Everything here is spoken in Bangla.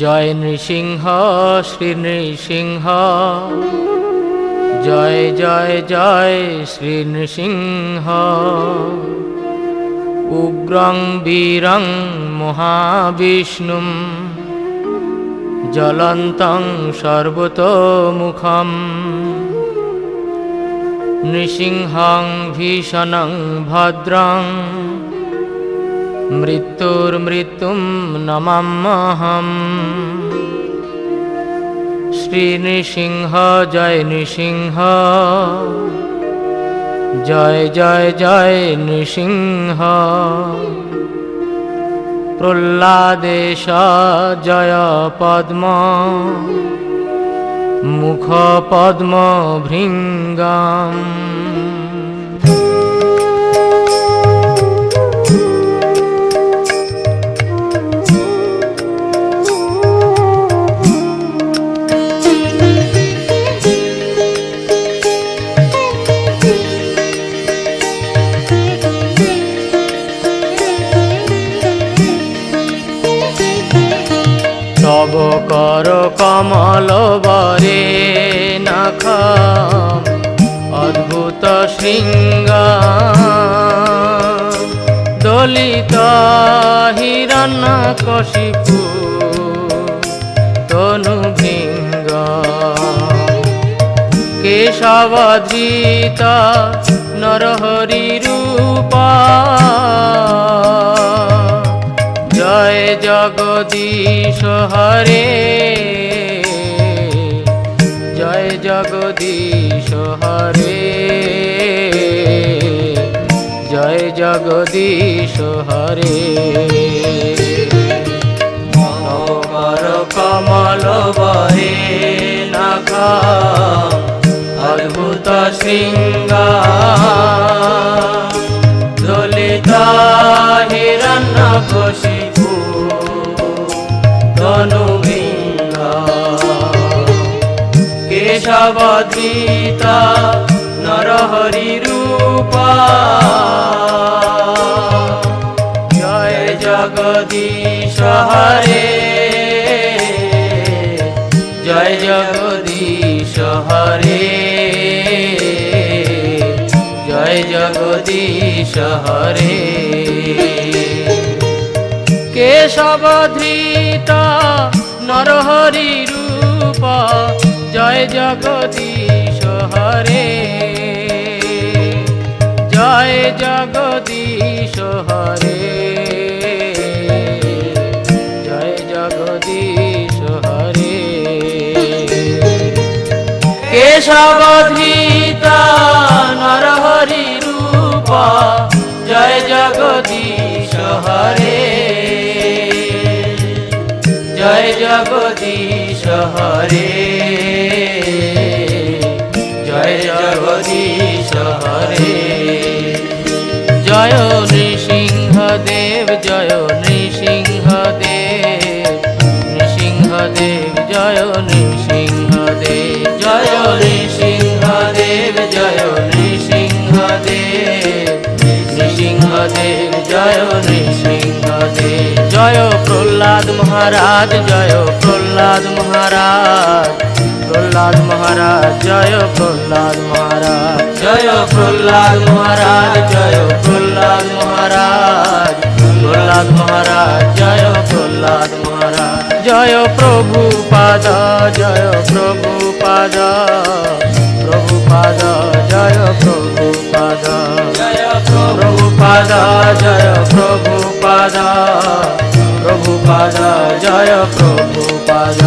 জয় নৃসিংহ শ্রী নৃসিংহ, জয় জয় জয় শ্রী নৃসিংহ। উগ্রং বীরং মহাবিষ্ণুম, জ্বলন্তং সর্বতোমুখম। নৃসিংহং ভীষণং ভদ্রং, মৃত্যুর্মৃত্যুম নমাম্যহম। শ্রী নৃসিংহ জয় নৃসিংহ, জয় জয় জয় নৃসিংহ। প্রহ্লাদেশ জয় পদ্ম, মুখ পদ্ম ভৃঙ্গম। তব কর কমল বরে নখ, অদ্ভুত শৃঙ্গ। দলিত হিরণ্যকশিপু তনু ভৃঙ্গ। কেশবধৃত নরহরি রূপ, জয় জগদীশ হরে, জয় জগদীশ হরে, জয় জগদীশ হরে। কর কমল বরে নখ, অদ্ভুত শৃঙ্গ। দলিত হিরণ্যকশিপু তনু ভৃঙ্গ। কেশবধৃত নরহরি রূপ, জয় জগদীশ হরে, জয় জগদীশ হরে, জয় জগদীশ হরে। কেশবধৃত নরহরি রূপ, জয় জগদীশ হরে, জয় জগদীশ হরে, জয় জগদীশ হরে। কেশবধৃত নরহরি রূপ, জয় জগদীশ হরে, জয় জগদীশ হরে, জয় জগদীশ হরে। জয় নৃসিংহদেব জয় নৃসিংহদেব, নৃসিংহদেব জয় নৃসিংহদেব, জয় নৃসিংহদেব জয় নৃসিংহদেব, নৃসিংহদেব জয় নৃসিংহদেব। জয় প্রহ্লাদ মহারাজ জয় প্রহ্লাদ মহারাজ, প্রহ্লাদ মহারাজ জয় প্রহ্লাদ মহারাজ, জয় প্রহ্লাদ মহারাজ জয় প্রহ্লাদ মহারাজ, প্রহ্লাদ মহারাজ জয় প্রহ্লাদ মহারাজ। জয় প্রভুপাদ জয় প্রভুপাদ, প্রভুপাদ জয় প্রভুপাদ, জয় প্রভুপাদ জয় প্রভুপাদ, প্রভুপাদ জয় প্রভুপাদ।